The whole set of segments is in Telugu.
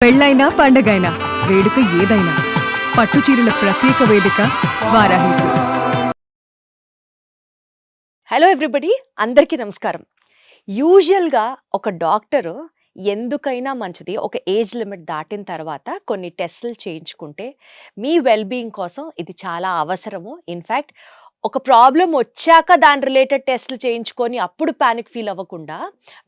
పెళ్ళైనా పండగైనా వేడుక ఏదైనా పట్టు చీరల ప్రత్యేక వేదిక వారాహి సిల్క్స్. హలో ఎవ్రీబడి, అందరికీ నమస్కారం. యూజువల్గా ఒక డాక్టరు ఎందుకైనా మంచిది ఒక ఏజ్ లిమిట్ దాటిన తర్వాత కొన్ని టెస్టులు చేయించుకుంటే మీ వెల్బీయింగ్ కోసం ఇది చాలా అవసరము. ఇన్ఫ్యాక్ట్ ఒక ప్రాబ్లం వచ్చాక దాని రిలేటెడ్ టెస్టులు చేయించుకొని అప్పుడు ప్యానిక్ ఫీల్ అవ్వకుండా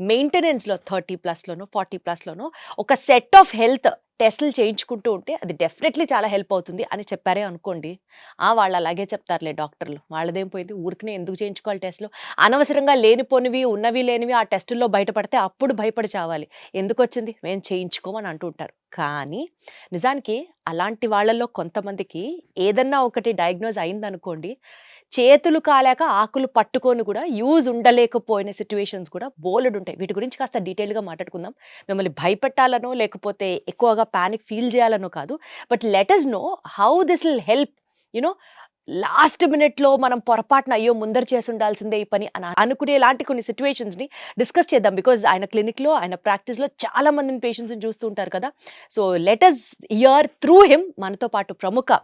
మెయింటెనెన్స్లో 30+లోనో 40+లోనో ఒక సెట్ ఆఫ్ హెల్త్ టెస్టులు చేయించుకుంటూ ఉంటే అది డెఫినెట్లీ చాలా హెల్ప్ అవుతుంది అని చెప్పారే అనుకోండి. వాళ్ళు అలాగే చెప్తారులే డాక్టర్లు, వాళ్ళదేం పోయింది, ఊరికనే ఎందుకు చేయించుకోవాలి టెస్టులు, అనవసరంగా లేనిపోనివి ఉన్నవి లేనివి ఆ టెస్టుల్లో బయటపడితే అప్పుడు భయపడి చావాలి, ఎందుకు వచ్చింది మేము చేయించుకోమని అంటూ ఉంటారు. కానీ నిజానికి అలాంటి వాళ్ళల్లో కొంతమందికి ఏదన్నా ఒకటి డయాగ్నోజ్ అయిందనుకోండి, చేతులు కాలేక ఆకులు పట్టుకొని కూడా యూజ్ ఉండలేకపోయిన సిచ్యువేషన్స్ కూడా బోలెడు ఉంటాయి. వీటి గురించి కాస్త డీటెయిల్గా మాట్లాడుకుందాం. మిమ్మల్ని భయపెట్టాలనో లేకపోతే ఎక్కువగా ప్యానిక్ ఫీల్ చేయాలనో కాదు, but let us know how this will help. You know last మినిట్లో మనం పొరపాటున అయ్యో ముందర చేసి ఉండాల్సిందే ఈ పని అని అనుకునేలాంటి కొన్ని సిచ్యువేషన్స్ని డిస్కస్ చేద్దాం. బికాజ్ ఆయన క్లినిక్లో ఆయన ప్రాక్టీస్లో చాలా మందిని పేషెంట్స్ని చూస్తూ ఉంటారు కదా. So let us here through him. మనతో పాటు ప్రముఖ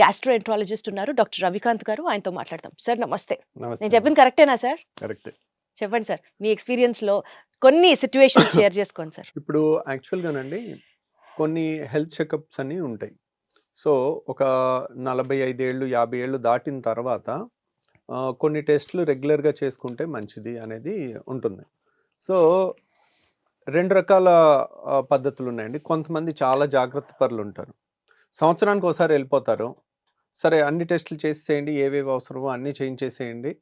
గ్యాస్ట్రోఎంట్రాలజిస్ట్ ఉన్నారు, డాక్టర్ రవికాంత్ గారు. ఆయనతో మాట్లాడతాం. సార్ నమస్తే. నేను చెప్పింది కరెక్టేనా సార్? కరెక్టే. చెప్పండి సార్, మీ ఎక్స్పీరియన్స్లో కొన్ని సిచ్యువేషన్స్ షేర్ చేసుకోండి సార్. ఇప్పుడు యాక్చువల్గానండి కొన్ని హెల్త్ చెకప్స్ అన్నీ ఉంటాయి. సో ఒక 45 ఏళ్ళు 50 ఏళ్ళు దాటిన తర్వాత కొన్ని టెస్టులు రెగ్యులర్గా చేసుకుంటే మంచిది అనేది ఉంటుంది. సో 2 రకాల పద్ధతులు ఉన్నాయండి. కొంతమంది చాలా జాగ్రత్త పరులు ఉంటారు, సంవత్సరానికి ఒకసారి వెళ్ళిపోతారు. సరే అన్ని టెస్టులు చేసేయండి, ఏవేవి అవసరమో అన్నీ చేయించేసేయండి,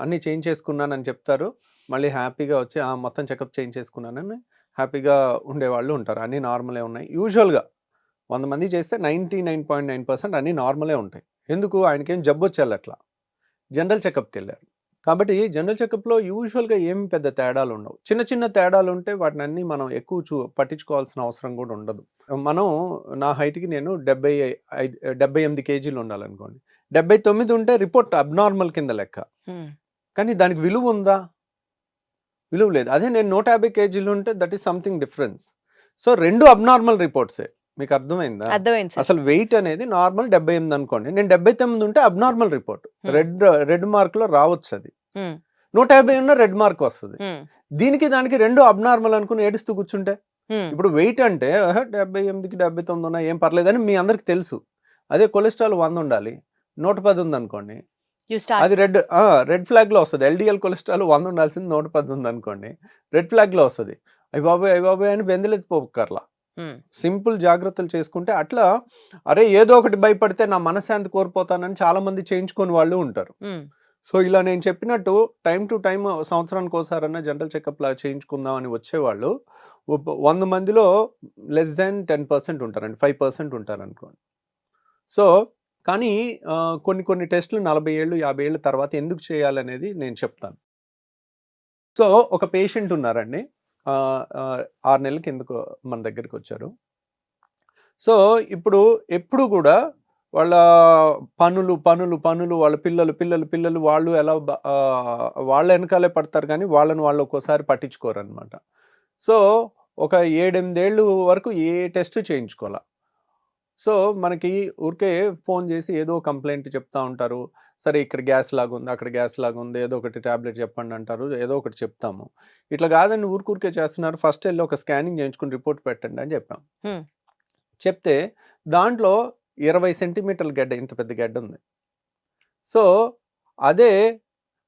అన్నీ చేయించేసుకున్నానని చెప్తారు. మళ్ళీ హ్యాపీగా వచ్చి మొత్తం చెకప్ చేయించేసుకున్నానని హ్యాపీగా ఉండేవాళ్ళు ఉంటారు. అన్నీ నార్మలే ఉన్నాయి. యూజువల్గా 100 మంది చేస్తే 99.9% అన్నీ నార్మలే ఉంటాయి. ఎందుకు? ఆయనకేం జబ్బు వచ్చేయాలి, అట్లా జనరల్ చెకప్కి వెళ్ళారు కాబట్టి జనరల్ చెకప్లో యూజువల్గా ఏమి పెద్ద తేడాలు ఉండవు. చిన్న చిన్న తేడాలు ఉంటే వాటిని అన్నీ మనం ఎక్కువ పట్టించుకోవాల్సిన అవసరం కూడా ఉండదు. మనం నా హైట్కి నేను 78 కేజీలు ఉండాలనుకోండి, 79 ఉంటే రిపోర్ట్ అబ్నార్మల్ కింద లెక్క. కానీ దానికి విలువ ఉందా? విలువ లేదు. అదే నేను 150 కేజీలు ఉంటే that is something difference. So 2 abnormal రిపోర్ట్సే. మీకు అర్థమైందా? అసలు వెయిట్ అనేది నార్మల్ 78 అనుకోండి, నేను 79 ఉంటే అబ్నార్మల్ రిపోర్ట్, రెడ్ మార్క్ లో రావచ్చు. అది 150 ఉన్న రెడ్ మార్క్ వస్తుంది. దీనికి దానికి 2 అబ్నార్మల్ అనుకుని ఏడుస్తూ కూర్చుంటే, ఇప్పుడు వెయిట్ అంటే 78కి 79 ఉన్నా ఏం పర్లేదని మీ అందరికి తెలుసు. అదే కొలెస్ట్రాల్ 100 ఉండాలి, 110 ఉంది అనుకోండి, అది రెడ్ ఫ్లాగ్ లో వస్తుంది. ఎల్డిఎల్ కొలెస్ట్రాల్ 100 ఉండాల్సింది 110 ఉంది అనుకోండి, రెడ్ ఫ్లాగ్ లో వస్తుంది. అవి బాబాయ్ అని బెందలెత్తిపోకర్లా. సింపుల్ జాగ్రత్తలు చేసుకుంటే అట్లా, అరే ఏదో ఒకటి భయపడితే నా మనశ్శాంతి కోల్పోతానని చాలా మంది చేయించుకొని వాళ్ళు ఉంటారు. సో ఇలా నేను చెప్పినట్టు టైం టు టైం సంవత్సరానికి ఒకసారన్నా జనరల్ చెకప్ లా చేయించుకుందాం అని వచ్చేవాళ్ళు 100 మందిలో లెస్ దాన్ 10% ఉంటారండి, 5% ఉంటారు అనుకోండి. సో కానీ కొన్ని టెస్టులు 40 ఏళ్ళు 50 ఏళ్ళ తర్వాత ఎందుకు చేయాలనేది నేను చెప్తాను. సో ఒక పేషెంట్ ఉన్నారండి, 6 నెలల కిందకు మన దగ్గరికి వచ్చారు. సో ఎప్పుడు కూడా వాళ్ళ పనులు వాళ్ళ పిల్లలు వాళ్ళు ఎలా వాళ్ళ వెనకాలే పడతారు, కానీ వాళ్ళని వాళ్ళు ఒక్కోసారి పట్టించుకోరు అనమాట. సో ఒక 7-8 ఏళ్ళు వరకు ఏ టెస్ట్ చేయించుకోవాలా. సో మనకి ఊరికే ఫోన్ చేసి ఏదో కంప్లైంట్ చెప్తా ఉంటారు. సరే ఇక్కడ గ్యాస్ లాగా ఉంది, అక్కడ గ్యాస్ లాగా ఉంది, ఏదో ఒకటి ట్యాబ్లెట్ చెప్పండి అంటారు, ఏదో ఒకటి చెప్తాము. ఇట్లా కాదండి, ఊరికే చేస్తున్నారు, ఫస్ట్ వెళ్ళి ఒక స్కానింగ్ చేయించుకుని రిపోర్ట్ పెట్టండి అని చెప్పాం. చెప్తే దాంట్లో 20 సెంటీమీటర్ల గడ్డ, ఇంత పెద్ద గడ్డ ఉంది. సో అదే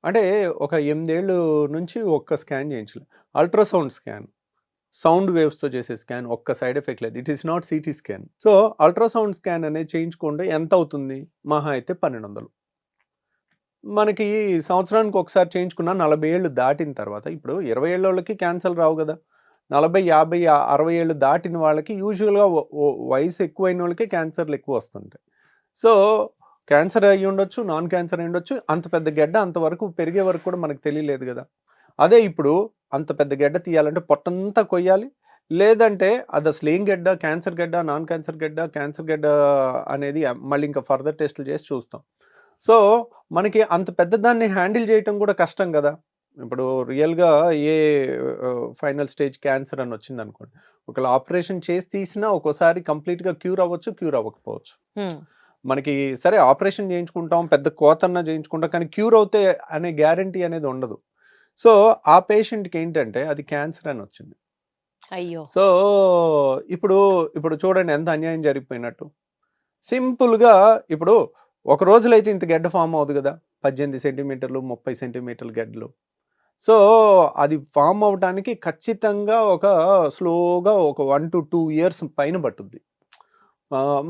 అంటే ఒక 8 ఏళ్ళు నుంచి ఒక్క స్కాన్ చేయించలేదు. అల్ట్రాసౌండ్ స్కాన్, సౌండ్ వేవ్స్తో చేసే స్కాన్, ఒక్క సైడ్ ఎఫెక్ట్ లేదు. It is not CT scan. So ultrasound scan అనేది చేయించుకుంటే ఎంత అవుతుంది? మహా అయితే 1200. మనకి సంవత్సరానికి ఒకసారి చేయించుకున్న 40 ఏళ్ళు దాటిన తర్వాత, ఇప్పుడు 20 ఏళ్ళ వాళ్ళకి క్యాన్సర్ రావు కదా, 40, 50, 60 ఏళ్ళు దాటిన వాళ్ళకి యూజువల్గా వయసు ఎక్కువైన వాళ్ళకి క్యాన్సర్లు ఎక్కువ వస్తుంటాయి. సో క్యాన్సర్ అయ్యి ఉండొచ్చు, నాన్ క్యాన్సర్ అయ్యి ఉండొచ్చు. అంత పెద్ద గడ్డ అంతవరకు పెరిగే వరకు కూడా మనకు తెలియలేదు కదా. అదే ఇప్పుడు అంత పెద్ద గడ్డ తీయాలంటే పొట్టంతా కొయ్యాలి, లేదంటే అది అసలు ఏం గడ్డ, క్యాన్సర్ గడ్డ, నాన్ క్యాన్సర్ గడ్డ, క్యాన్సర్ గడ్డ అనేది మళ్ళీ ఇంకా ఫర్దర్ టెస్టులు చేసి చూస్తాం. సో మనకి అంత పెద్ద దాన్ని హ్యాండిల్ చేయటం కూడా కష్టం కదా. ఇప్పుడు రియల్గా ఏ ఫైనల్ స్టేజ్ క్యాన్సర్ అని వచ్చింది అనుకోండి, ఒకవేళ ఆపరేషన్ చేసి తీసినా ఒక్కోసారి కంప్లీట్గా క్యూర్ అవ్వచ్చు, క్యూర్ అవ్వకపోవచ్చు. మనకి సరే ఆపరేషన్ చేయించుకుంటాం, పెద్ద కోతన్నా చేయించుకుంటాం, కానీ క్యూర్ అవుతే అనే గ్యారంటీ అనేది ఉండదు. సో ఆ పేషెంట్కి ఏంటంటే అది క్యాన్సర్ అని వచ్చింది. అయ్యో. సో ఇప్పుడు ఇప్పుడు చూడండి ఎంత అన్యాయం జరిగిపోయినట్టు. సింపుల్గా ఇప్పుడు ఒక రోజులో అయితే ఇంత గడ్డ ఫామ్ అవుతుంది కదా, 18 సెంటీమీటర్లు 30 సెంటీమీటర్ల గడ్డలు. సో అది ఫామ్ అవడానికి ఖచ్చితంగా ఒక స్లోగా ఒక 1 to 2 years పైన పట్టుద్ది.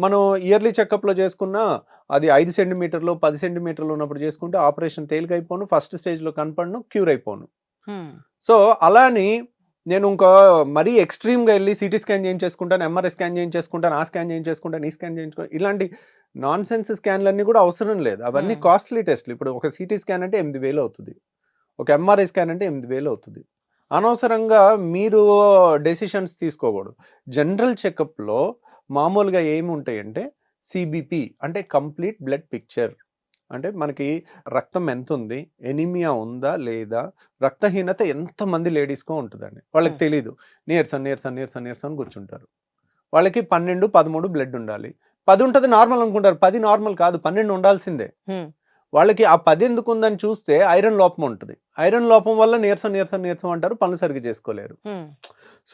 మనం ఇయర్లీ చెకప్లో చేసుకున్న అది 5 సెంటీమీటర్లు 10 సెంటీమీటర్లు ఉన్నప్పుడు చేసుకుంటే ఆపరేషన్ తేలికైపోను, ఫస్ట్ స్టేజ్లో కనపడను, క్యూర్ అయిపోను. సో అలాని నేను ఇంకా మరీ ఎక్స్ట్రీమ్గా వెళ్ళి సిటీ స్కాన్ చేయించేసుకుంటాను, ఎంఆర్ఐ స్కాన్ చేయించేసుకుంటాను, ఆ స్కాన్ చేయించేసుకుంటాను, ఈ స్కాన్ చేయించుకుంటాను, ఇలాంటి నాన్ సెన్స్ స్కాన్లన్నీ కూడా అవసరం లేదు. అవన్నీ కాస్ట్లీ టెస్ట్లు. ఇప్పుడు ఒక సిటీ స్కాన్ అంటే 8,000 అవుతుంది, ఒక ఎంఆర్ఐ స్కాన్ అంటే 8,000 అవుతుంది. అనవసరంగా మీరు డెసిషన్స్ తీసుకోకూడదు. జనరల్ చెకప్లో మామూలుగా ఏమి ఉంటాయంటే సిబిపి అంటే కంప్లీట్ బ్లడ్ పిక్చర్, అంటే మనకి రక్తం ఎంత ఉంది, ఎనీమియా ఉందా లేదా, రక్తహీనత ఎంతమంది లేడీస్కో ఉంటుందండి. వాళ్ళకి తెలీదు, నీరసం కూర్చుంటారు. వాళ్ళకి 12, 13 బ్లడ్ ఉండాలి. 10 ఉంటుంది నార్మల్ అనుకుంటారు, 10 నార్మల్ కాదు, 12 ఉండాల్సిందే. వాళ్ళకి ఆ 10 ఎందుకు ఉందని చూస్తే ఐరన్ లోపం ఉంటుంది. ఐరన్ లోపం వల్ల నీరసం అంటారు, పనులు సరిగ్గా చేసుకోలేరు.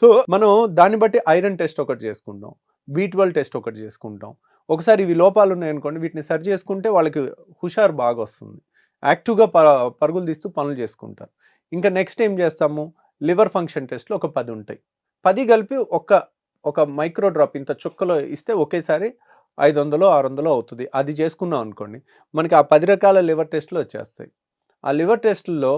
సో మనం దాన్ని బట్టి ఐరన్ టెస్ట్ ఒకటి చేసుకుంటాం, B12 టెస్ట్ ఒకటి చేసుకుంటాం. ఒకసారి ఇవి లోపాలు ఉన్నాయనుకోండి, వీటిని సరి చేసుకుంటే వాళ్ళకి హుషారు బాగా వస్తుంది, యాక్టివ్గా పరుగులు తీస్తూ పనులు చేసుకుంటారు. ఇంకా నెక్స్ట్ ఏం చేస్తాము, లివర్ ఫంక్షన్ టెస్ట్లు ఒక 10 ఉంటాయి. 10 కలిపి ఒక మైక్రో డ్రాప్ ఇంత చుక్కలో ఇస్తే ఒకేసారి 500, 600 అవుతుంది. అది చేసుకున్నాం అనుకోండి, మనకి ఆ 10 రకాల లివర్ టెస్ట్లు వచ్చేస్తాయి. ఆ లివర్ టెస్ట్లో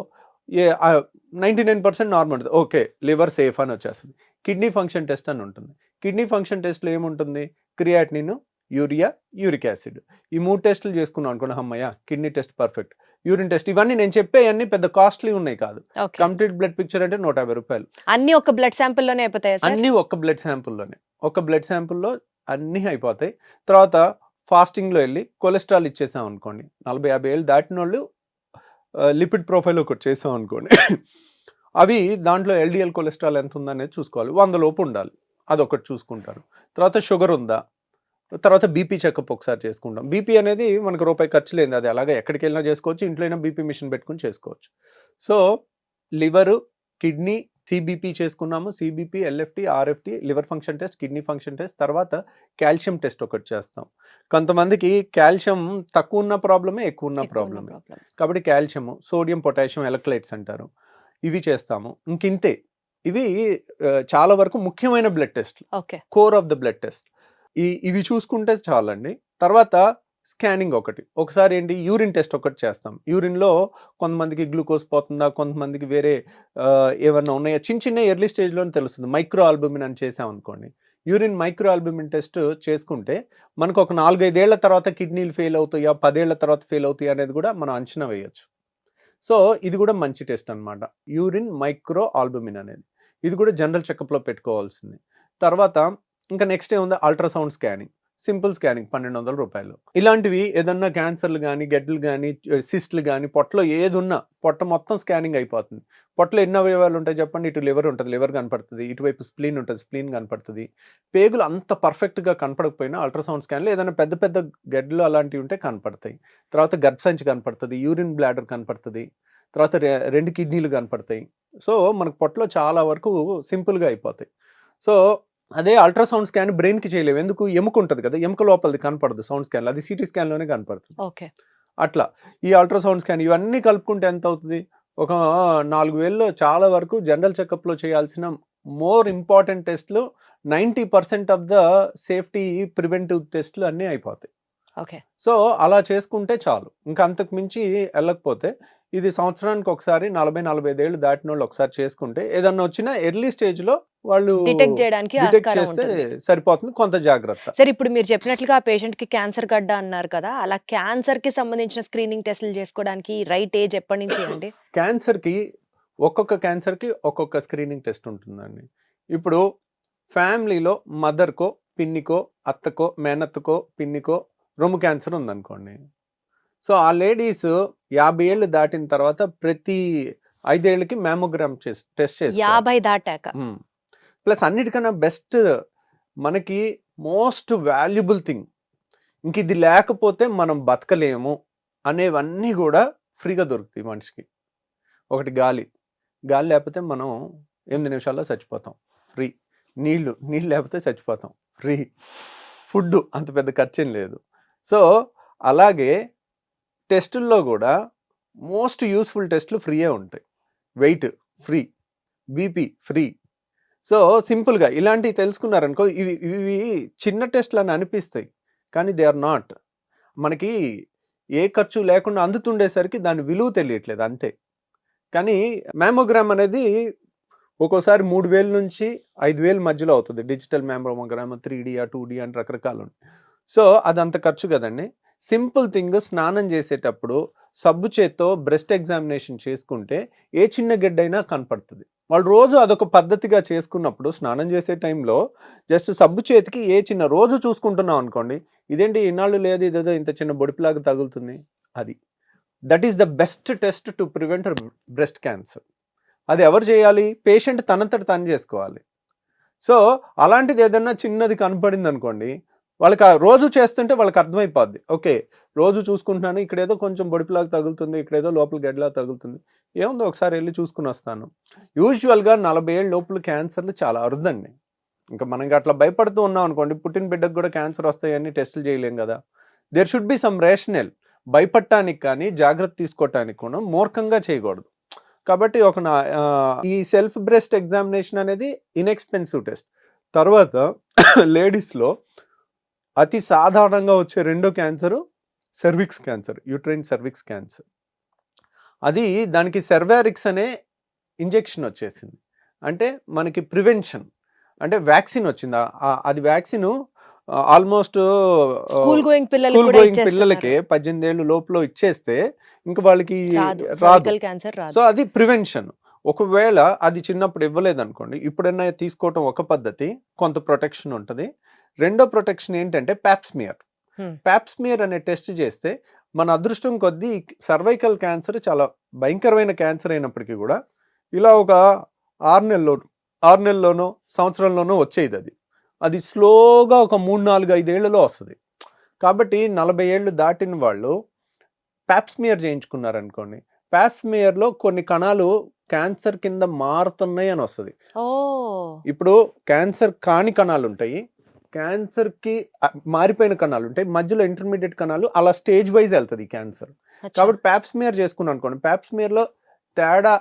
99% నార్మల్ ఉంటుంది, ఓకే లివర్ సేఫ్ అని వచ్చేస్తుంది. కిడ్నీ ఫంక్షన్ టెస్ట్ అని ఉంటుంది. కిడ్నీ ఫంక్షన్ టెస్ట్లో ఏముంటుంది, క్రియాటినిన్, యూరియా, యూరిక్ యాసిడ్, ఈ 3 టెస్టులు చేసుకున్నాం అనుకోండి, అమ్మయ్య kidney test perfect. Urine test, ఇవన్నీ నేను చెప్పేవన్నీ పెద్ద కాస్ట్లీ ఉన్నాయి కాదు. కంప్లీట్ బ్లడ్ పిక్చర్ అంటే 150 రూపాయలు. అన్ని ఒక బ్లడ్ శాంపుల్లోనే అయిపోతాయి, అన్ని ఒక్క బ్లడ్ శాంపుల్లోనే, ఒక బ్లడ్ శాంపుల్లో అన్నీ అయిపోతాయి. తర్వాత ఫాస్టింగ్లో వెళ్ళి కొలెస్ట్రాల్ ఇచ్చేసాం అనుకోండి, 40-50 ఏళ్ళు దాటిన వాళ్ళు లిపిడ్ ప్రొఫైల్ ఒకటి చేసాం అనుకోండి, అవి దాంట్లో ఎల్డిఎల్ కొలెస్ట్రాల్ ఎంత ఉందనేది చూసుకోవాలి, 100 లోపు ఉండాలి, అదొకటి చూసుకుంటారు. తర్వాత షుగర్ ఉందా, తర్వాత బీపీ చెకప్ ఒకసారి చేసుకుంటాం. బీపీ అనేది మనకు రూపాయి ఖర్చు లేదు, అది అలాగే ఎక్కడికి వెళ్ళినా చేసుకోవచ్చు, ఇంట్లో అయినా బీపీ మిషన్ పెట్టుకుని చేసుకోవచ్చు. సో లివరు, కిడ్నీ, సిబిపి చేసుకున్నాము, CBP, LFT, RFT, liver function test, kidney function test, తర్వాత కాల్షియం టెస్ట్ ఒకటి చేస్తాం. కొంతమందికి కాల్షియం తక్కువ ఉన్న ప్రాబ్లమే, ఎక్కువ ఉన్న ప్రాబ్లమే, కాబట్టి కాల్షియము, సోడియం, పొటాషియం ఎలక్ట్రోలైట్స్ అంటారు, ఇవి చేస్తాము. ఇంకింతే. ఇవి చాలా వరకు ముఖ్యమైన blood test, core of the blood test. ఇవి చూసుకుంటే చాలండి. తర్వాత స్కానింగ్ ఒకసారి ఏంటి, యూరిన్ టెస్ట్ ఒకటి చేస్తాం. యూరిన్లో కొంతమందికి గ్లూకోజ్ పోతుందా, కొంతమందికి వేరే ఏమన్నా ఉన్నాయా, చిన్న ఎర్లీ స్టేజ్లోనే తెలుస్తుంది. మైక్రో ఆల్బుమిన్ అని చేసాం అనుకోండి, యూరిన్ మైక్రో ఆల్బుమిన్ టెస్ట్ చేసుకుంటే మనకు ఒక 4-5 ఏళ్ల తర్వాత కిడ్నీలు ఫెయిల్ అవుతాయా, 10 ఏళ్ల తర్వాత ఫెయిల్ అవుతాయా అనేది కూడా మనం అంచనా వేయచ్చు. సో ఇది కూడా మంచి టెస్ట్ అనమాట, యూరిన్ మైక్రో ఆల్బుమిన్ అనేది. ఇది కూడా జనరల్ చెకప్లో పెట్టుకోవాల్సింది. తర్వాత ఇంకా నెక్స్ట్ ఏముంది, అల్ట్రాసౌండ్ స్కానింగ్, సింపుల్ స్కానింగ్ 1200 రూపాయలు. ఇలాంటివి ఏదన్నా క్యాన్సర్లు కానీ, గడ్డలు కానీ, సిస్ట్లు కానీ, పొట్టలో ఏది ఉన్నా పొట్ట మొత్తం స్కానింగ్ అయిపోతుంది. పొట్టలో ఎన్ని అవయవాలు ఉంటాయి చెప్పండి, ఇటు లివర్ ఉంటుంది, లివర్ కనపడుతుంది, ఇటువైపు స్ప్లీన్ ఉంటుంది, స్ప్లీన్ కనపడుతుంది. పేగులు అంత పర్ఫెక్ట్గా కనపడకపోయినా అల్ట్రాసౌండ్ స్కాన్లో ఏదైనా పెద్ద పెద్ద గడ్డలు అలాంటివి ఉంటే కనపడతాయి. తర్వాత గర్భసంచి కనపడుతుంది, యూరిన్ బ్లాడర్ కనపడుతుంది, తర్వాత 2 కిడ్నీలు కనపడతాయి. సో మనకు పొట్టలో చాలా వరకు సింపుల్గా అయిపోతాయి. సో అదే అల్ట్రాసౌండ్ స్కాన్ బ్రెయిన్కి చేయలేము, ఎందుకు, ఎముక ఉంటుంది కదా, ఎముక లోపలిది కనపడదు సౌండ్ స్కాన్లో, అది సిటీ స్కాన్లోనే కనపడుతుంది. అట్లా ఈ అల్ట్రాసౌండ్ స్కాన్ ఇవన్నీ కలుపుకుంటే ఎంత అవుతుంది, ఒక 4,000లో చాలా వరకు జనరల్ చెకప్లో చేయాల్సిన మోర్ ఇంపార్టెంట్ టెస్ట్లు 90% ఆఫ్ ద సేఫ్టీ ప్రివెంటివ్ టెస్ట్లు అన్నీ అయిపోతాయి. సో అలా చేసుకుంటే చాలు, ఇంకా అంతకు మించి వెళ్ళకపోతే ఇది సంవత్సరానికి ఒకసారి 40-45 ఏళ్ళు దాటిన వాళ్ళు ఒకసారి చేసుకుంటే ఏదన్నా వచ్చినా ఎర్లీ స్టేజ్లో వాళ్ళు డిటెక్ట్ చేస్తే సరిపోతుంది, కొంత జాగ్రత్త. సరే, ఇప్పుడు మీరు చెప్పినట్లుగా ఆ పేషెంట్ కి క్యాన్సర్ గడ్డ అన్నారు కదా, అలా క్యాన్సర్ కి సంబంధించిన స్క్రీనింగ్ టెస్టులు చేసుకోవడానికి రైట్ ఏజ్ ఎప్పటి నుంచి అండి? ఒక్కొక్క క్యాన్సర్కి ఒక్కొక్క స్క్రీనింగ్ టెస్ట్ ఉంటుందండి. ఇప్పుడు ఫ్యామిలీలో మదర్కో, పిన్నికో, అత్తకో, మేనత్తకో, పిన్నికో రొమ్ము క్యాన్సర్ ఉందనుకోండి, సో ఆ లేడీస్ 50 ఏళ్ళు దాటిన తర్వాత ప్రతి 5 ఏళ్ళకి మ్యామోగ్రామ్ టెస్ట్ చేస్తారు. 50 దాటాక. ప్లస్ అన్నిటికన్నా బెస్ట్ మనకి మోస్ట్ వాల్యుబుల్ థింగ్, ఇంక ఇది లేకపోతే మనం బతకలేము అనేవన్నీ కూడా ఫ్రీగా దొరుకుతాయి మనిషికి. ఒకటి గాలి లేకపోతే మనం 8 నిమిషాల్లో చచ్చిపోతాం, ఫ్రీ. నీళ్ళు లేకపోతే చచ్చిపోతాం, ఫ్రీ. ఫుడ్ అంత పెద్ద ఖర్చేం లేదు. సో అలాగే టెస్టుల్లో కూడా మోస్ట్ యూస్ఫుల్ టెస్టులు ఫ్రీయే ఉంటాయి. Weight free, BP free. So సింపుల్గా ఇలాంటివి తెలుసుకున్నారనుకో, ఇవి చిన్న టెస్ట్లు అని అనిపిస్తాయి, కానీ దే ఆర్ నాట్. మనకి ఏ ఖర్చు లేకుండా అందుతుండేసరికి దాని విలువ తెలియట్లేదు అంతే. కానీ మ్యామోగ్రామ్ అనేది ఒక్కోసారి 3,000 నుంచి 5,000 మధ్యలో అవుతుంది. డిజిటల్ మ్యామోగ్రామ్ 3D 2D అని రకరకాలు ఉంటాయి. సో అదంత ఖర్చు కదండి. సింపుల్ థింగ్, స్నానం చేసేటప్పుడు సబ్బు చేత్తో బ్రెస్ట్ ఎగ్జామినేషన్ చేసుకుంటే ఏ చిన్న గడ్డైనా కనపడుతుంది. వాళ్ళు రోజు అదొక పద్ధతిగా చేసుకున్నప్పుడు స్నానం చేసే టైంలో జస్ట్ సబ్బు చేతికి ఏ చిన్న రోజు చూసుకుంటున్నాం అనుకోండి, ఇదేంటి ఇన్నాళ్ళు లేదు, ఇదేదో ఇంత చిన్న బొడిపిలాగా తగులుతుంది, అది that is the best test to prevent breast cancer. అది ఎవరు చేయాలి? పేషెంట్ తనంతట తను చేసుకోవాలి. సో అలాంటిది ఏదన్నా చిన్నది కనపడింది అనుకోండి, వాళ్ళకి రోజు చేస్తుంటే వాళ్ళకి అర్థమైపోద్ది, ఓకే రోజు చూసుకుంటున్నాను, ఇక్కడేదో కొంచెం బొడిపిలాగా తగులుతుంది, ఇక్కడేదో లోపల గడ్డలా తగులుతుంది, ఏముందో ఒకసారి వెళ్ళి చూసుకుని వస్తాను. యూజువల్గా 40 ఏళ్ళ లోపల క్యాన్సర్లు చాలా అరుదండి. ఇంకా మనకి అట్లా భయపడుతూ ఉన్నాం అనుకోండి, పుట్టిన బిడ్డకు కూడా క్యాన్సర్ వస్తాయని టెస్టులు చేయలేం కదా. There should be some rational. భయపడటానికి కానీ జాగ్రత్త తీసుకోవటానికి కూడా మూర్ఖంగా చేయకూడదు. కాబట్టి ఈ సెల్ఫ్ బ్రెస్ట్ ఎగ్జామినేషన్ అనేది ఇన్ఎక్స్పెన్సివ్ టెస్ట్. తర్వాత లేడీస్లో అతి సాధారణంగా వచ్చే రెండో cancer cervix cancer, uterine cervix cancer. అది దానికి సెర్వారిక్స్ అనే ఇంజెక్షన్ వచ్చేసింది. అంటే మనకి ప్రివెన్షన్, అంటే వ్యాక్సిన్ వచ్చింది. అది వ్యాక్సిన్ ఆల్మోస్ట్ స్కూల్ గోయింగ్ పిల్లలకి 18 ఏళ్ళు లోపల ఇచ్చేస్తే ఇంకా వాళ్ళకి రాదు. సో అది ప్రివెన్షన్. ఒకవేళ అది చిన్నప్పుడు ఇవ్వలేదు అనుకోండి, ఇప్పుడైనా తీసుకోవటం ఒక పద్ధతి, కొంత ప్రొటెక్షన్ ఉంటుంది. రెండో ప్రొటెక్షన్ ఏంటంటే ప్యాప్స్మియర్. ప్యాప్స్మియర్ అనే టెస్ట్ చేస్తే మన అదృష్టం కొద్దీ సర్వైకల్ క్యాన్సర్ చాలా భయంకరమైన క్యాన్సర్ అయినప్పటికీ కూడా ఇలా ఒక 6 నెలల్లోనో సంవత్సరంలోనో వచ్చేది. అది స్లోగా ఒక 3, 4, 5 ఏళ్లలో వస్తుంది. కాబట్టి 40 ఏళ్ళు దాటిన వాళ్ళు ప్యాప్స్మియర్ చేయించుకున్నారనుకోండి, ప్యాప్స్మియర్లో కొన్ని కణాలు క్యాన్సర్ కింద మారుతున్నాయి అని వస్తుంది. ఇప్పుడు క్యాన్సర్ కాని కణాలు ఉంటాయి, క్యాన్సర్కి మారిపోయిన కణాలు ఉంటాయి, మధ్యలో ఇంటర్మీడియట్ కణాలు, అలా స్టేజ్ వైజ్ వెళ్తుంది క్యాన్సర్. కాబట్టి ప్యాప్స్మియర్ చేసుకున్నాం అనుకోండి, ప్యాప్స్మియర్లో తేడా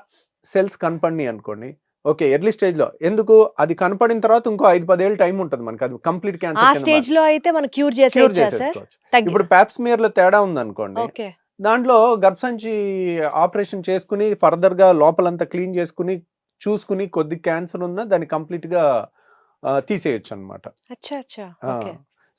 సెల్స్ కనపడినాయి అనుకోండి, ఓకే ఎర్లీ స్టేజ్ లో. ఎందుకు? అది కనపడిన తర్వాత ఇంకో 5-10 ఏళ్ళు టైం ఉంటుంది మనకి, అది కంప్లీట్ క్యాన్సర్ స్టేజ్ లో అయితే మనం క్యూర్ చేసేసుకోవచ్చు. ఇప్పుడు ప్యాప్స్మియర్ లో తేడా ఉందనుకోండి, దాంట్లో గర్భసంచి ఆపరేషన్ చేసుకుని ఫర్దర్ గా లోపలంతా క్లీన్ చేసుకుని చూసుకుని కొద్ది క్యాన్సర్ ఉన్నా దాన్ని కంప్లీట్ గా తీసేయచ్చు అనమాట.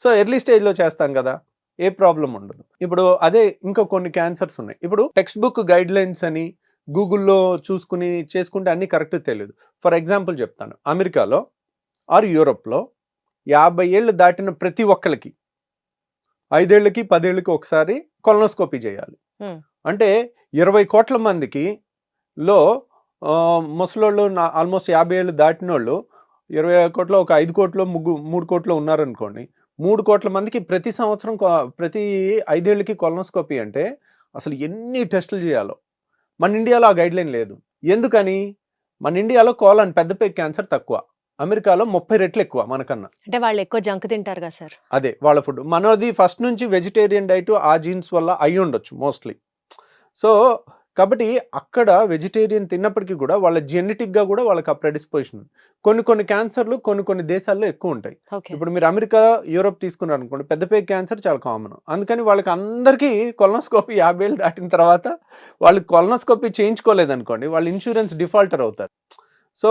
సో ఎర్లీ స్టేజ్ లో చేస్తాం కదా, ఏ ప్రాబ్లం ఉండదు. ఇప్పుడు అదే ఇంకా కొన్ని క్యాన్సర్స్ ఉన్నాయి. ఇప్పుడు టెక్స్ట్ బుక్ గైడ్ లైన్స్ అని గూగుల్లో చూసుకుని చేసుకుంటే అన్నీ కరెక్ట్ తెలియదు. ఫర్ ఎగ్జాంపుల్ చెప్తాను, అమెరికాలో ఆర్ యూరోప్లో 50 ఏళ్ళు దాటిన ప్రతి ఒక్కరికి 5 ఏళ్ళకి 10 ఏళ్ళకి ఒకసారి కొలనోస్కోపీ చేయాలి. అంటే 20 కోట్ల మందికి లో ముసలోళ్ళు ఆల్మోస్ట్ 50 ఏళ్ళు దాటిన వాళ్ళు 20 కోట్లో ఒక 5 కోట్లో 3 కోట్లో ఉన్నారనుకోండి, 3 కోట్ల మందికి ప్రతి సంవత్సరం ప్రతి 5 ఏళ్ళకి కొలనోస్కోపీ అంటే అసలు ఎన్ని టెస్టులు చేయాలో. మన ఇండియాలో ఆ గైడ్ లైన్ లేదు. ఎందుకని? మన ఇండియాలో కోలన్ పెద్దపై క్యాన్సర్ తక్కువ, అమెరికాలో 30 రెట్లు ఎక్కువ మనకన్నా. అంటే వాళ్ళు ఎక్కువ జంక్ తింటారు కదా సార్. అదే వాళ్ళ ఫుడ్. మనది ఫస్ట్ నుంచి వెజిటేరియన్ డైట్, ఆ జీన్స్ వల్ల అయి ఉండొచ్చు మోస్ట్లీ. సో కాబట్టి అక్కడ వెజిటేరియన్ తిన్నప్పటికీ కూడా వాళ్ళ జెనెటిక్ గా కూడా వాళ్ళకి ఆ ప్రెడిస్పోజిషన్. కొన్ని క్యాన్సర్లు కొన్ని దేశాల్లో ఎక్కువ ఉంటాయి. ఇప్పుడు మీరు అమెరికా, యూరోప్ తీసుకున్నారు అనుకోండి, పెద్దపై క్యాన్సర్ చాలా కామన్. అందుకని వాళ్ళకి అందరికీ కొలనోస్కోపీ 50 ఏళ్ళు దాటిన తర్వాత వాళ్ళు కొలనోస్కోపీ చేయించుకోలేదు అనుకోండి, వాళ్ళు ఇన్సూరెన్స్ డిఫాల్టర్ అవుతారు. సో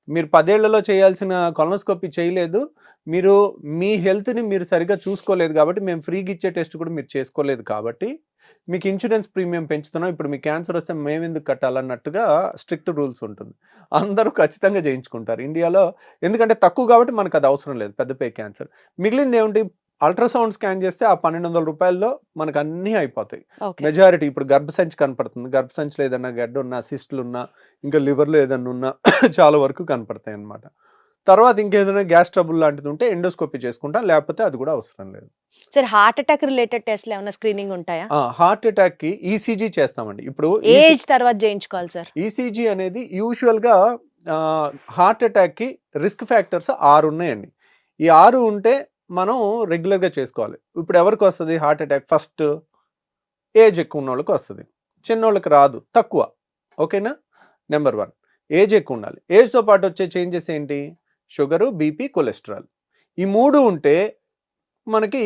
మీరు 10 ఏళ్లలో చేయాల్సిన కొలనోస్కోపీ చేయలేదు, మీరు మీ హెల్త్ని మీరు సరిగ్గా చూసుకోలేదు కాబట్టి, మేము ఫ్రీగా ఇచ్చే టెస్ట్ కూడా మీరు చేసుకోలేదు కాబట్టి మీకు ఇన్సూరెన్స్ ప్రీమియం పెంచుతున్నాం, ఇప్పుడు మీకు క్యాన్సర్ వస్తే మేము ఎందుకు కట్టాలన్నట్టుగా స్ట్రిక్ట్ రూల్స్ ఉంటుంది. అందరూ ఖచ్చితంగా చేయించుకుంటారు ఇండియాలో, ఎందుకంటే తక్కువ కాబట్టి మనకు అది అవసరం లేదు పెద్దపై క్యాన్సర్. మిగిలింది ఏమిటి? అల్ట్రాసౌండ్ స్కాన్ చేస్తే ఆ 1200 రూపాయల్లో మనకు అన్నీ అయిపోతాయి. ఓకే. మెజారిటీ ఇప్పుడు గర్భసంచి కనపడుతుంది. గర్భసంచిలో ఏదన్నా గడ్డ ఉన్నా, సిస్టులు ఉన్నా, ఇంకా లివర్లో ఏదన్నా ఉన్నా చాలా వరకు కనపడతాయి అన్నమాట. తర్వాత ఇంకేదైనా గ్యాస్ ట్రబుల్ లాంటిది ఉంటే ఎండోస్కోపీ చేసుకుంటాం, లేకపోతే అది కూడా అవసరం లేదు. సార్ హార్ట్ అటాక్ రిలేటెడ్ టెస్ట్లు ఏమైనా స్క్రీనింగ్ ఉంటాయా? హార్ట్ అటాక్కి ఈసీజీ చేస్తామండి. ఇప్పుడు ఏజ్ తర్వాత చేయించుకోవాలి సార్? ఈసీజీ అనేది యూజువల్గా హార్ట్ అటాక్కి రిస్క్ ఫ్యాక్టర్స్ 6 ఉన్నాయండి. ఈ 6 ఉంటే మనం రెగ్యులర్గా చేసుకోవాలి. ఇప్పుడు ఎవరికి వస్తుంది హార్ట్ అటాక్? ఫస్ట్ ఏజ్ ఎక్కువ ఉన్న వాళ్ళకి వస్తుంది, చిన్నోళ్ళకి రాదు, తక్కువ. ఓకేనా? నెంబర్ 1 ఏజ్ ఎక్కువ ఉండాలి. ఏజ్తో పాటు వచ్చే చేంజెస్ ఏంటి? Sugar, BP, cholesterol. ఈ 3 ఉంటే మనకి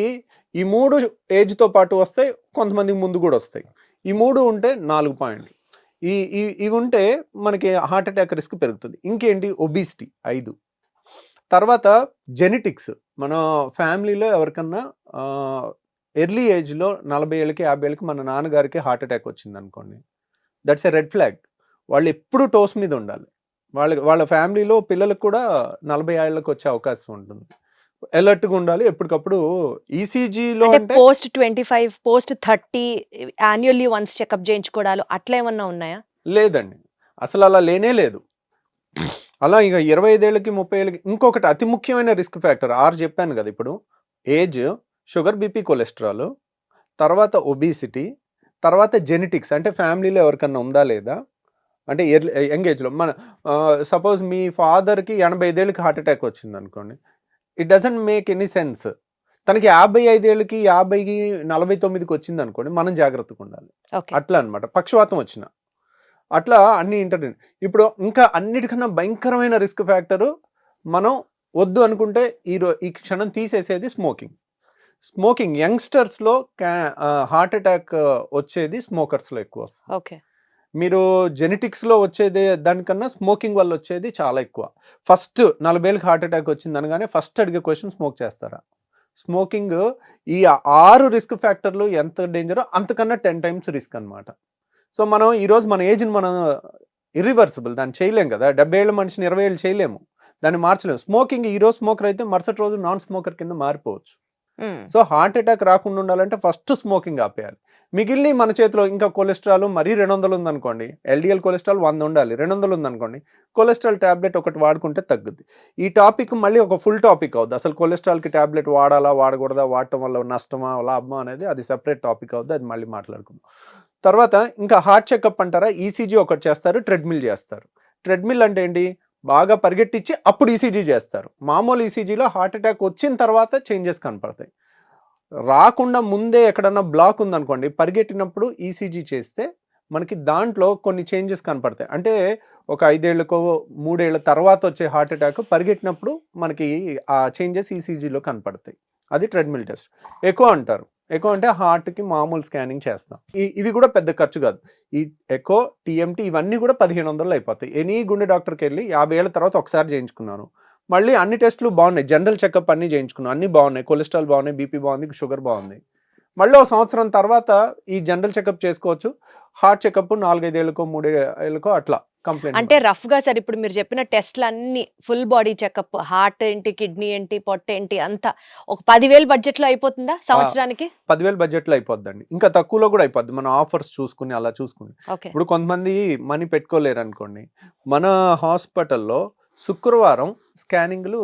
ఈ 3 ఏజ్తో పాటు వస్తాయి, కొంతమందికి ముందు కూడా వస్తాయి. ఈ 3 ఉంటే 4 పాయింట్లు. ఇవి ఉంటే మనకి హార్ట్ అటాక్ రిస్క్ పెరుగుతుంది. ఇంకేంటి? ఒబిసిటీ 5. తర్వాత జెనెటిక్స్. మన ఫ్యామిలీలో ఎవరికన్నా ఎర్లీ ఏజ్లో 40 ఏళ్ళకి 50 ఏళ్ళకి మన నాన్నగారికి హార్ట్ అటాక్ వచ్చింది అనుకోండి, దట్స్ ఎ రెడ్ ఫ్లాగ్. వాళ్ళు ఎప్పుడు టోస్ మీద ఉండాలి. వాళ్ళ ఫ్యామిలీలో పిల్లలకు కూడా 40 ఏళ్ళకి వచ్చే అవకాశం ఉంటుంది. అలర్ట్గా ఉండాలి ఎప్పటికప్పుడు. ఈసీజీలో అంటే post 25, post 30 annually once checkup చేయించుకోవడాలు అట్లా ఏమన్నా ఉన్నాయా? లేదండి, అసలు అలా లేనే లేదు. అలా ఇక 25 ఏళ్ళకి 30 ఏళ్ళకి. ఇంకొకటి అతి ముఖ్యమైన రిస్క్ ఫ్యాక్టర్ 6 చెప్పాను కదా ఇప్పుడు. ఏజ్, షుగర్, బీపీ, కొలెస్ట్రాల్, తర్వాత ఒబిసిటీ, తర్వాత జెనెటిక్స్ అంటే ఫ్యామిలీలో ఎవరికన్నా ఉందా లేదా, అంటే యంగ్ ఏజ్లో. మన సపోజ్ మీ ఫాదర్కి 85 ఏళ్ళకి హార్ట్ అటాక్ వచ్చింది అనుకోండి, it doesn't make any sense. తనకి 55 ఏళ్ళకి 50కి 49కి వచ్చింది అనుకోండి, మనం జాగ్రత్తగా ఉండాలి. అట్లా అనమాట. పక్షవాతం వచ్చిన అట్లా అన్ని ఇప్పుడు ఇంకా అన్నిటికన్నా భయంకరమైన రిస్క్ ఫ్యాక్టరు మనం వద్దు అనుకుంటే ఈ క్షణం తీసేసేది స్మోకింగ్. యంగ్స్టర్స్లో హార్ట్ అటాక్ వచ్చేది స్మోకర్స్లో ఎక్కువ వస్తుంది. ఓకే. మీరు జెనెటిక్స్లో వచ్చేది దానికన్నా స్మోకింగ్ వల్ల వచ్చేది చాలా ఎక్కువ. ఫస్ట్ 40 ఏళ్ళకి హార్ట్ అటాక్ వచ్చింది అనగానే ఫస్ట్ అడిగే క్వశ్చన్ స్మోక్ చేస్తారా? స్మోకింగ్ ఈ 6 రిస్క్ ఫ్యాక్టర్లు ఎంత డేంజరో అంతకన్నా 10 టైమ్స్ రిస్క్ అనమాట. సో మనం ఈరోజు మన ఏజ్ని మనం ఇర్రివర్సిబుల్, దాన్ని చేయలేం కదా. 70 ఏళ్ళ మనిషిని 20 ఏళ్ళు చేయలేము, దాన్ని మార్చలేము. స్మోకింగ్ ఈరోజు స్మోకర్ అయితే మరుసటి రోజు నాన్ స్మోకర్ కింద మారిపోవచ్చు. సో హార్ట్ అటాక్ రాకుండా ఉండాలంటే ఫస్ట్ స్మోకింగ్ ఆపేయాలి. మిగిలిన మన చేతిలో ఇంకా కొలెస్ట్రాల్ మరీ 200 ఉందనుకోండి, ఎల్డిఎల్ కొలెస్ట్రాల్ 100 ఉండాలి, 200 ఉందనుకోండి, కొలెస్ట్రాల్ ట్యాబ్లెట్ ఒకటి వాడుకుంటే తగ్గుద్ది. ఈ టాపిక్ మళ్ళీ ఒక ఫుల్ టాపిక్ అవుద్ది. అసలు కొలెస్ట్రాల్కి ట్యాబ్లెట్ వాడాలా వాడకూడదా, వాడటం వల్ల నష్టమా లాభమా అనేది అది సెపరేట్ టాపిక్ అవుద్ది, అది మళ్ళీ మాట్లాడుకుందాం. తర్వాత ఇంకా హార్ట్ చెకప్ అంటారా, ఈసీజీ ఒకటి చేస్తారు, ట్రెడ్మిల్ చేస్తారు. ట్రెడ్మిల్ అంటే ఏంటి? బాగా పరిగెట్టించి అప్పుడు ఈసీజీ చేస్తారు. మామూలు ఈసీజీలో హార్ట్ అటాక్ వచ్చిన తర్వాత చేంజెస్ కనపడతాయి. రాకుండా ముందే ఎక్కడన్నా బ్లాక్ ఉందనుకోండి, పరిగెట్టినప్పుడు ఈసీజీ చేస్తే మనకి దాంట్లో కొన్ని చేంజెస్ కనపడతాయి. అంటే ఒక 5 ఏళ్ళకో 3 ఏళ్ళ తర్వాత వచ్చే హార్ట్ అటాక్ పరిగెట్టినప్పుడు మనకి ఆ చేంజెస్ ఈసీజీలో కనపడతాయి. అది ట్రెడ్మిల్ టెస్ట్. ఎకో అంటారు. ఎకో అంటే హార్ట్కి మామూలు స్కానింగ్ చేస్తాం. ఇవి కూడా పెద్ద ఖర్చు కాదు. ఈ ఎకో, టీఎంటీ ఇవన్నీ కూడా 1500 అయిపోతాయి. ఎనీ గుండె డాక్టర్కి వెళ్ళి 50 ఏళ్ళ తర్వాత ఒకసారి చేయించుకున్నాను, మళ్ళీ అన్ని టెస్టులు బాగున్నాయి, జనరల్ చెకప్ అన్నీ చేయించుకున్నాను, అన్నీ బాగున్నాయి, కొలెస్ట్రాల్ బాగున్నాయి, బీపీ బాగుంది, షుగర్ బాగుంది. మళ్ళీ ఒక సంవత్సరం తర్వాత ఈ జనరల్ చెకప్ చేసుకోవచ్చు. హార్ట్ చెకప్ 4-5 ఏళ్ళకో 3 ఏళ్ళకో అట్లా కంప్లైంట్. అంటే రఫ్ గా సార్ ఇప్పుడు మీరు చెప్పిన టెస్ట్లు అన్ని ఫుల్ బాడీ చెకప్, హార్ట్ ఏంటి, కిడ్నీ ఏంటి, పొట్ట ఏంటి, అంతా ఒక 10,000 బడ్జెట్ లో అయిపోతుందా సంవత్సరానికి? 10,000 బడ్జెట్లో అయిపోద్దండి. ఇంకా తక్కువలో కూడా అయిపోద్ది, మన ఆఫర్స్ చూసుకుని అలా చూసుకుని. ఇప్పుడు కొంతమంది మనీ పెట్టుకోలేరు అనుకోండి, మన హాస్పిటల్లో శుక్రవారం స్కానింగ్లు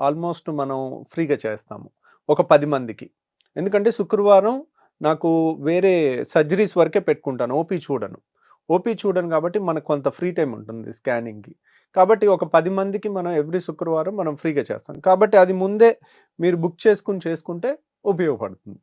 ఆల్మోస్ట్ మనం ఫ్రీగా చేస్తాము ఒక 10 మందికి. ఎందుకంటే శుక్రవారం నాకు వేరే సర్జరీస్ వరకే పెట్టుకుంటాను, ఓపీ చూడను కాబట్టి మనకు కొంత ఫ్రీ టైం ఉంటుంది స్కానింగ్కి. కాబట్టి ఒక 10 మందికి మనం ఎవ్రీ శుక్రవారం మనం ఫ్రీగా చేస్తాం. కాబట్టి అది ముందే మీరు బుక్ చేసుకుంటే ఉపయోగపడుతుంది.